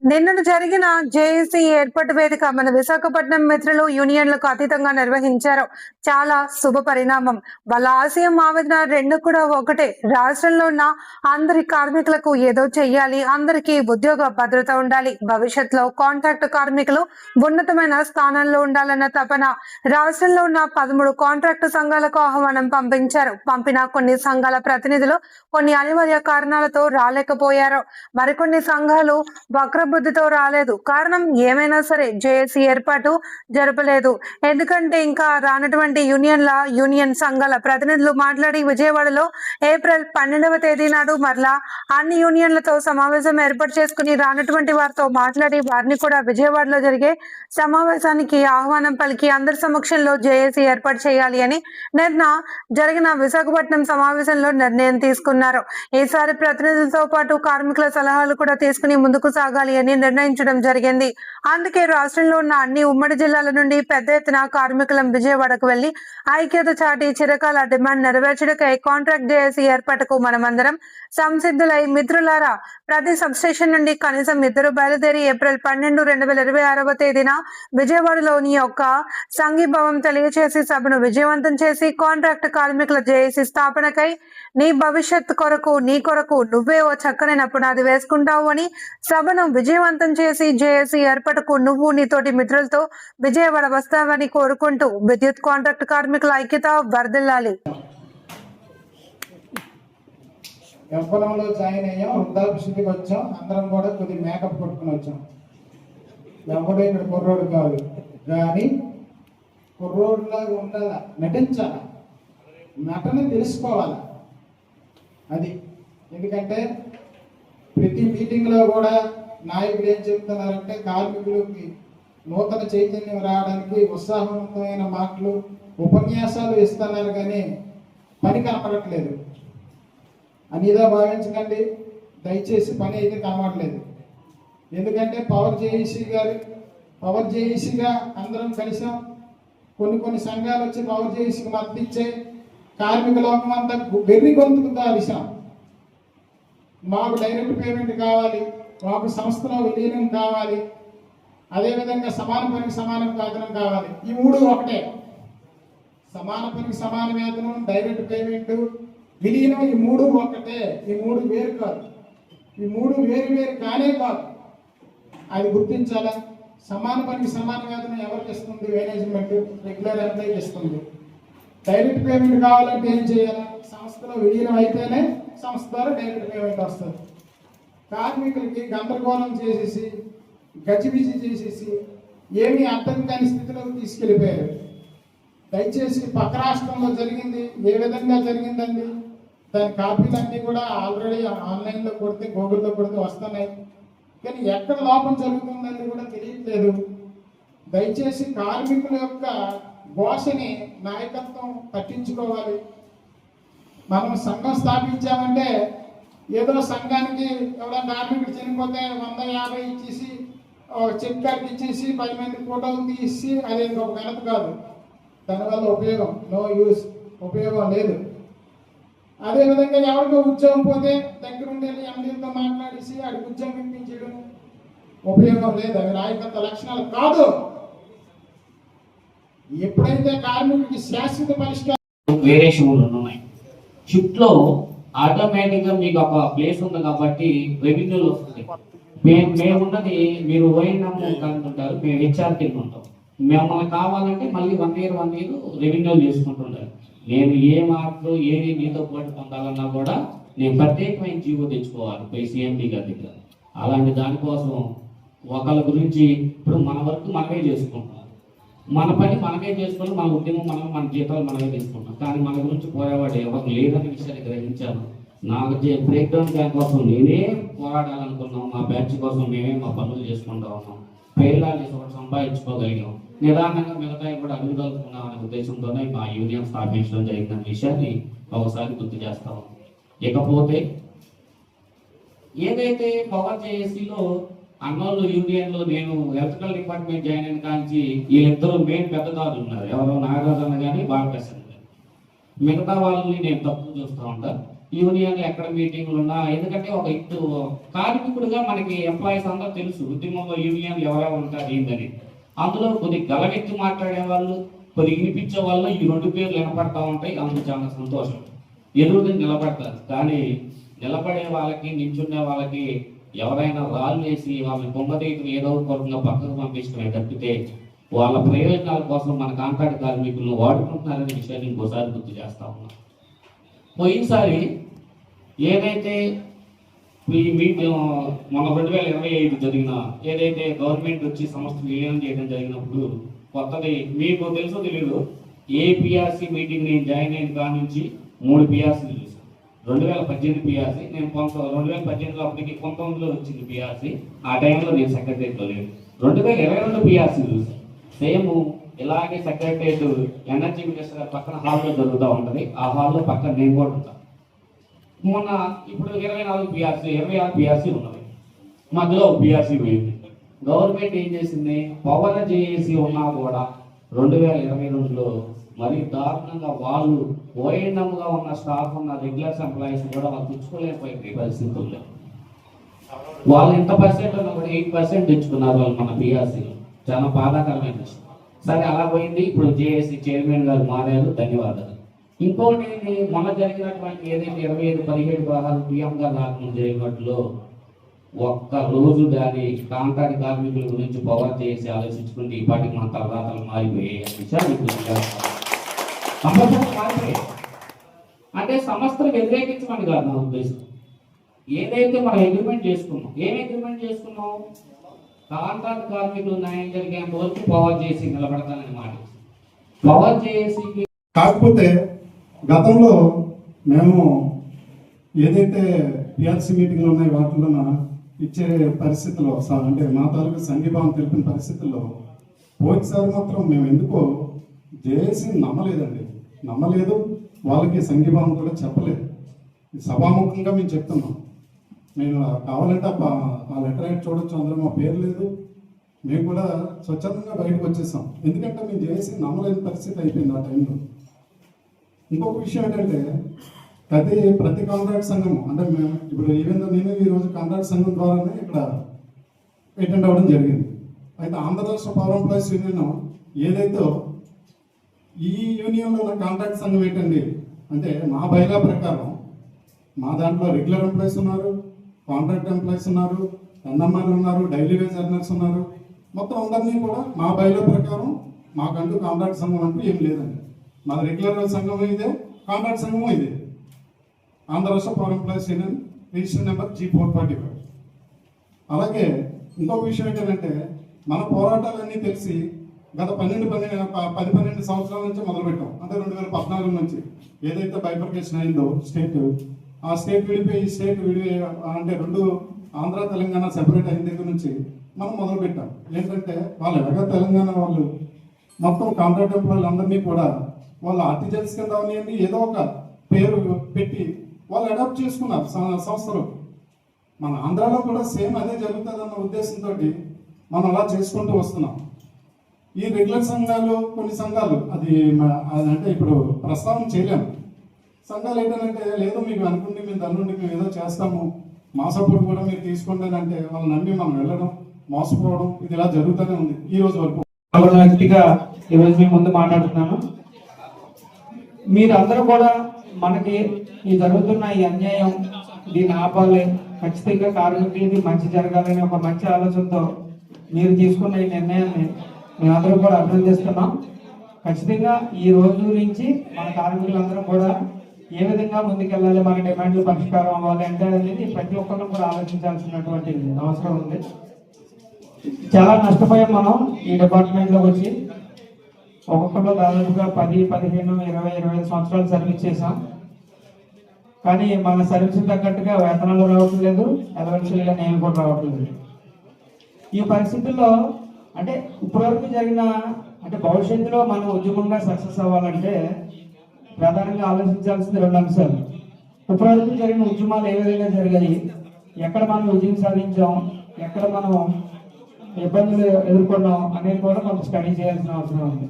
నిన్న జరిగిన జేఏసీ ఏర్పాటు వేదిక మన విశాఖపట్నం మిత్రులు యూనియన్లకు అతీతంగా నిర్వహించారు. చాలా శుభ పరిణామం. వాళ్ళ ఆశయం ఆవేదన రెండు కూడా ఒకటే. రాష్ట్రంలో ఉన్న అందరి కార్మికులకు ఏదో చెయ్యాలి, అందరికీ ఉద్యోగ భద్రత ఉండాలి, భవిష్యత్తులో కాంట్రాక్ట్ కార్మికులు ఉన్నతమైన స్థానంలో ఉండాలన్న తపన. రాష్ట్రంలో ఉన్న 13 కాంట్రాక్టు సంఘాలకు ఆహ్వానం పంపించారు. పంపిన కొన్ని సంఘాల ప్రతినిధులు కొన్ని అనివార్య కారణాలతో రాలేకపోయారు. మరికొన్ని సంఘాలు వక్రబుద్ధితో రాలేదు. కారణం ఏమైనా సరే జేఏసీ ఏర్పాటు జరపలేదు. ఎందుకంటే ఇంకా రానటువంటి యూనియన్ సంఘాల ప్రతినిధులు మాట్లాడి విజయవాడలో ఏప్రిల్ 12వ తేదీ నాడు మరలా అన్ని యూనియన్లతో సమావేశం ఏర్పాటు చేసుకుని రానటువంటి వారితో మాట్లాడి వారిని కూడా విజయవాడలో జరిగే సమావేశానికి ఆహ్వానం పలికి అందరి సమక్షంలో జేఏసీ ఏర్పాటు చేయాలి అని నిన్న జరిగిన విశాఖపట్నం సమావేశంలో నిర్ణయం తీసుకున్నారు. ఈసారి ప్రతినిధులతో పాటు కార్మికుల సలహాలు కూడా తీసుకుని ముందుకు సాగాలి అని నిర్ణయించడం జరిగింది. అందుకే రాష్ట్రంలో ఉన్న అన్ని ఉమ్మడి జిల్లాల నుండి పెద్ద ఎత్తున కార్మికులం విజయవాడకు వెళ్లి ఐక్యత చాటి చిరకాల డిమాండ్ నెరవేర్చడకై కాంట్రాక్ట్ జేఏసీ ఏర్పాటుకు మనమందరం సంసిద్ధులై మిత్రులారా, ప్రతి సబ్స్టేషన్ నుండి కనీసం 2 బయలుదేరి ఏప్రిల్ 12, 2026వ తేదీన విజయవాడలోని యొక్క సంఘీభావం తెలియచేసి సభను విజయవంతం చేసి కాంట్రాక్ట్ కార్మికుల జేఏసీ స్థాపనకై నీ భవిష్యత్ కొరకు నీ కొరకు నువ్వే ఓ చక్కనైన పునాది వేసుకుంటావు అని సభను విజయవంతం చేసి జేఏసీ ఏర్పాటుకు నువ్వు నీతోటి మిత్రులతో విజయవాడ వస్తావని కోరుకుంటూ విద్యుత్ కాంట్రాక్ట్ కార్మికుల ఐక్యత వర్ధిల్లాలి. యవ్వనంలో జాయిన్ అయ్యాం, వృద్ధాప్యస్థితికి వచ్చాం, అందరం కూడా కొద్ది మేకప్ కొట్టుకుని వచ్చాం. ఎవడో ఇక్కడ కుర్రోడు కాదు, కానీ కుర్రోడులాగా ఉండాలా, నటించాలా, నటన తెలుసుకోవాలా. అది ఎందుకంటే ప్రతి మీటింగ్లో కూడా నాయకులు ఏం చెప్తున్నారంటే కార్మికులకి నూతన చైతన్యం రావడానికి ఉత్సాహవంతమైన మాటలు, ఉపన్యాసాలు ఇస్తున్నారు, కానీ పని కనపడట్లేదు. అనిదా భావించకండి, దయచేసి పని అయితే కనబడలేదు. ఎందుకంటే పవర్ జేఏసీగా అందరం కలిసాం. కొన్ని సంఘాలు వచ్చి పవర్ జేఏసీకి మద్దతు ఇచ్చే కార్మిక లోకం అంతా వెర్రి గొంతుకు దాలిసాం. మాకు డైరెక్ట్ పేమెంట్ కావాలి, మాకు సంస్థలో విలీనం కావాలి, అదేవిధంగా సమాన పనికి సమాన వేతనం కావాలి. ఈ మూడు ఒకటే. సమాన పనికి సమాన వేతనం, డైరెక్ట్ పేమెంట్, విలీనం, ఈ మూడు ఒకటే. ఈ మూడు వేరు కాదు. ఈ మూడు వేరు కానే కాదు. అది గుర్తించాలా. సమాన పనికి సమాన వేతనం ఎవరికి ఇస్తుంది? మేనేజ్మెంట్ రెగ్యులర్ ఎంప్లాయీకి ఇస్తుంది. డైరెక్ట్ పేమెంట్ కావాలంటే ఏం చేయాలి? సంస్థలో విలీనం అయితేనే సంస్థ ద్వారా డైరెక్ట్ పేమెంట్ వస్తుంది. కార్మికులకి గందరగోళం చేసేసి, గజిబిజి చేసేసి, ఏమీ అర్థం కాని స్థితిలోకి తీసుకెళ్ళిపోయారు. దయచేసి పక్క రాష్ట్రంలో జరిగింది ఏ విధంగా జరిగిందండి, దాని కాపీలన్నీ కూడా ఆల్రెడీ ఆన్లైన్లో కొడితే, గూగుల్లో కొడితే వస్తున్నాయి. కానీ ఎక్కడ లోపం జరుగుతుందని కూడా తెలియట్లేదు. దయచేసి కార్మికుల యొక్క ఘోషని నాయకత్వం పట్టించుకోవాలి. మనం సంఘం స్థాపించామంటే ఏదో సంఘానికి ఎవరో కార్మికుడు చనిపోతే 150 ఇచ్చేసి చెక్ కార్డు ఇచ్చేసి 10 మంది ఫోటోలు తీసి అది ఒక ఘనత కాదు. దానివల్ల ఉపయోగం లేదు. అదేవిధంగా ఎవరికో ఉద్యోగం పోతే దగ్గరుండి ఎండీలతో మాట్లాడేసి ఆడికి ఉద్యోగం ఇప్పించడం ఉపయోగం లేదు. అవి నాయకత్వ లక్షణాలు కాదు. ఎప్పుడైతే కార్మికుడికి శాశ్వత పరిష్కారం వేరియేషన్లు ఉన్నాయి. షిఫ్ట్లో ఆటోమేటిక్గా మీకు ఒక ప్లేస్ ఉంది కాబట్టి రెవెన్యూలు వస్తుంది. మేమున్నది మీరు ఓఎన్ఎం అనుకుంటారు, మేము హెచ్ఆర్ కింద ఉంటాం. మిమ్మల్ని కావాలంటే మళ్ళీ 1 year రెవెన్యూలు చేసుకుంటుంటారు. నేను ఏ మార్పులు ఏది మీతో పాటు పొందాలన్నా కూడా నేను ప్రత్యేకమైన జీవో తెచ్చుకోవాలి సిఎండి గారి దగ్గర. అలాంటి దానికోసం ఒకళ్ళ గురించి ఇప్పుడు మన వరకు మనమే చేసుకుంటాం, మన పని మనమే చేసుకొని మన ఉద్యమం మన జీతాలు మనమే తీసుకుంటాం. కానీ మన గురించి పోయేవాడు ఎవరు లేదని విషయాన్ని గ్రహించాను. నాకు బ్రేక్ డౌన్ బ్యాంక్ కోసం నేనే పోరాడాలనుకున్నాం. మా బ్యాచ్ కోసం మేమే మా పనులు చేసుకుంటా ఉన్నాం. పేర్లాన్ని ఒకటి సంపాదించుకోగలిగాం. నిదానంగా మిగతా కూడా అడుగుదలుచుకున్నాం అనే ఉద్దేశంతోనే మా యూనియన్ స్థాపించడం జరిగిన విషయాన్ని ఒకసారి గుర్తు చేస్తా ఉన్నాం. ఇకపోతే ఏదైతే పవర్ జేఏసీలో అన్నోళ్ళు యూనియన్లో నేను ఎలక్ట్రికల్ డిపార్ట్మెంట్ జాయిన్ అయిన కాంచి వీళ్ళిద్దరూ మెయిన్ పెద్దదారులు ఉన్నారు. ఎవరో నాగరాజు అన్న కానీ బాలకృష్ణ కానీ. మిగతా వాళ్ళని నేను తప్పు చూస్తూ ఉంటాను. యూనియన్లు ఎక్కడ మీటింగ్లు ఉన్నా, ఎందుకంటే ఒక ఇటు కార్మికుడిగా మనకి ఎంప్లాయీస్ అందరూ తెలుసు ఉద్యమంలో యూనియన్లు ఎవరెవరు ఉంటారు ఏందని. అందులో కొద్ది గలవెత్తి మాట్లాడే వాళ్ళు, కొద్ది వినిపించే వాళ్ళు ఈ రెండు పేర్లు వినపడతా ఉంటాయి. అందుకు చాలా సంతోషం. ఎదురుగా నిలబడతారు, కానీ నిలబడే వాళ్ళకి, నించుండే వాళ్ళకి ఎవరైనా రాళ్ళు వేసి వాళ్ళని బొమ్మతీయటం ఏదో కొరకంగా పక్కకు పంపించడమే తప్పితే వాళ్ళ ప్రయోజనాల కోసం మన కాంట్రాక్ట్ కార్మికులను వాడుకుంటున్నారనే విషయాన్ని ఇంకోసారి గుర్తు చేస్తా ఉన్నాం. పోయినసారి ఏదైతే ఈ మన 2025 జరిగిన ఏదైతే గవర్నమెంట్ వచ్చి సంస్థ విలీనం చేయడం జరిగినప్పుడు కొత్తది మీకు తెలుసో తెలియదు, ఏ పిఆర్సీ మీటింగ్ నేను జాయిన్ అయిన కాడ నుంచి 3 పిఆర్సీలు చూసాను. 2018 పిఆర్సీ, నేను 2018లో అప్పటికి 19లో వచ్చింది పిఆర్సీ. ఆ టైంలో నేను సెక్రటరియట్లో లేదు. 2022 పిఆర్సీ చూసాను. సేమ్ ఇలాగే సెక్రటరియట్ ఎనర్జీ మినిస్టర్ పక్కన హాల్లో జరుగుతూ ఉంటుంది. ఆ హాల్లో పక్కన నేను కూడా ఉంటాను. మొన్న ఇప్పుడు 24 పిఆర్సీ, 26 పిఆర్సీ ఉన్నది. మధ్యలో ఒక పిఆర్సీ పోయింది. గవర్నమెంట్ ఏం చేసింది, పవర్ జేఏసీ ఉన్నా కూడా 2022లో మరి దారుణంగా వాళ్ళు ఓఎండంగా ఉన్న స్టాఫ్ ఉన్న రెగ్యులర్ ఎంప్లాయీస్ కూడా వాళ్ళు తెచ్చుకోలేకపోయింది పరిస్థితుల్లో. వాళ్ళు ఎంత పర్సెంట్ ఉన్నా కూడా 8% తెచ్చుకున్నారు వాళ్ళు మన పిఆర్సీలో. చాలా బాధాకరమైన విషయం. సరే అలా పోయింది. ఇప్పుడు జేఏసీ చైర్మన్ గారు మారారు, ధన్యవాదాలు. ఇంకోటి మొన్న జరిగినటువంటి ఏదైతే 25, 17, 16 పిఎం గారు రాకముందు జరిగినట్లు ఒక్క రోజు దాని కాంట్రాక్ట్ కార్మికుల గురించి పవర్ చేసి ఆలోచించుకుంటే ఈ పాటికి మన తలరాతలు మారిపోయాయి అనే విషయాన్ని మారిపోయాయి. అంటే సంస్థలు వ్యతిరేకించమని కాదు నా ఉద్దేశం. ఏదైతే మనం అగ్రిమెంట్ చేసుకున్నాం, ఏం అగ్రిమెంట్ చేసుకున్నాం, కాంట్రాక్ట్ కార్మికులు న్యాయం జరిగేంత వరకు పవర్ చేసి నిలబడతానని మాట. పవర్ చేసి కాకపోతే గతంలో మేము ఏదైతే పిఆర్సీ మీటింగ్లు ఉన్నాయి వాటిలో ఇచ్చే పరిస్థితుల్లో అంటే మా తాలూకు సంఘీభావం తెలిపిన పరిస్థితుల్లో పోయినసారి మాత్రం మేము ఎందుకో జేఏసీ నమ్మలేదు. వాళ్ళకి సంఘీభావం కూడా చెప్పలేదు. సభాముఖంగా మేము చెప్తున్నాం. నేను కావాలంటే ఆ లెటర్ అయితే చూడొచ్చు, అందులో మా పేరు లేదు. మేము కూడా స్వచ్ఛందంగా బయటకు వచ్చేసాం. ఎందుకంటే మేము జేఏసీ నమ్మలేని పరిస్థితి అయిపోయింది ఆ టైంలో. ఇంకొక విషయం ఏంటంటే ప్రతి కాంట్రాక్ట్ సంఘం అంటే మేము ఇప్పుడు నేను ఈరోజు కాంట్రాక్ట్ సంఘం ద్వారానే ఇక్కడ అటెండ్ అవ్వడం జరిగింది. అయితే ఆంధ్రరాష్ట్ర పవర్ ఎంప్లాయీస్ యూనియన్ ఏదైతే ఈ యూనియన్లో ఉన్న కాంట్రాక్ట్ సంఘం ఏంటండి అంటే మా బైలా ప్రకారం మా దాంట్లో రెగ్యులర్ ఎంప్లాయీస్ ఉన్నారు, కాంట్రాక్ట్ ఎంప్లాయీస్ ఉన్నారు, ఎన్ఎంఆర్లు ఉన్నారు, డైలీ వేజ్ ఎర్నర్స్ ఉన్నారు. మొత్తం అందరినీ కూడా మా బైలా ప్రకారం మాకంటూ కాంట్రాక్ట్ సంఘం అంటూ ఏం లేదండి. మాది రెగ్యులర్ సంఘం ఇదే, కాంట్రాక్ట్ సంఘం ఇదే. ఆంధ్ర రాష్ట్ర power employees union register number G445. అలాగే ఇంకొక విషయం ఏంటంటే మన పోరాటాలన్నీ తెలిసి గత 10-12 సంవత్సరాల నుంచి మొదలుపెట్టాం. అంటే 2014 నుంచి ఏదైతే బైఫర్కేషన్ అయిందో స్టేట్, ఆ స్టేట్ విడిపోయి ఈ స్టేట్ అంటే రెండు ఆంధ్ర తెలంగాణ సెపరేట్ అయిన దగ్గర నుంచి మనం మొదలుపెట్టాం. ఏంటంటే వాళ్ళు ఎలాగ తెలంగాణ వాళ్ళు మొత్తం కాంట్రాక్ట్ ఎంప్లాయీలు అందరినీ కూడా వాళ్ళు ఆర్టిజన్స్ కింద అవనియండి ఏదో ఒక పేరు పెట్టి వాళ్ళు అడాప్ట్ చేసుకున్నారు సంస్థలు. మన ఆంధ్రాలో కూడా సేమ్ అదే జరుగుతుందన్న ఉద్దేశంతో మనం అలా చేసుకుంటూ వస్తున్నాం. ఈ రెగ్యులర్ సంఘాలు కొన్ని సంఘాలు అది అంటే ఇప్పుడు ప్రస్తావన చేయలేము. సంఘాలు ఏంటంటే లేదు మీకు అనుకుంటే మేము దాని నుండి మేము ఏదో చేస్తాము, మా సపోర్ట్ కూడా మీరు తీసుకోండి అంటే వాళ్ళు నమ్మి మనం వెళ్ళడం, మోసపోవడం ఇది ఇలా జరుగుతూనే ఉంది ఈ రోజు వరకు. వ్యక్తిగా ఈరోజు మీ ముందు మాట్లాడుతున్నాను. మీరు అందరూ కూడా మనకి ఈ జరుగుతున్న ఈ అన్యాయం దీన్ని ఆపాలి, ఖచ్చితంగా కార్మికులకి మంచి జరగాలని ఒక మంచి ఆలోచనతో మీరు తీసుకున్న ఈ నిర్ణయాన్ని మేమందరూ కూడా అభినందిస్తున్నాం. ఖచ్చితంగా ఈ రోజు నుంచి మన కార్మికులందరూ కూడా ఏ విధంగా ముందుకెళ్ళాలి, మన డిమాండ్లు పరిష్కారం అవ్వాలి అంటే అనేది ప్రతి ఒక్కరు కూడా ఆలోచించాల్సినటువంటి అవసరం ఉంది. చాలా నష్టపోయాం మనం ఈ డిపార్ట్మెంట్లోకి వచ్చి. ఒక్కొక్కరు దాదాపుగా 10, 15, 20, 25 సంవత్సరాలు సర్వీస్ చేశాం. కానీ మన సర్వీస్ తగ్గట్టుగా వేతనాలు రావట్లేదు, ఎలవెన్షియల్గా నేను కూడా రావట్లేదు. ఈ పరిస్థితుల్లో అంటే ఇప్పటివరకు జరిగిన అంటే భవిష్యత్తులో మనం ఉద్యమంగా సక్సెస్ అవ్వాలంటే ప్రధానంగా ఆలోచించాల్సింది 2 అంశాలు. ఇప్పటివరకు జరిగిన ఉద్యమాలు ఏ విధంగా జరిగాయి, ఎక్కడ మనం విజయం సాధించాం, ఎక్కడ మనం ఇబ్బందులు ఎదుర్కొన్నాం అనేది కూడా కొంత స్టడీ చేయాల్సిన అవసరం ఉంది.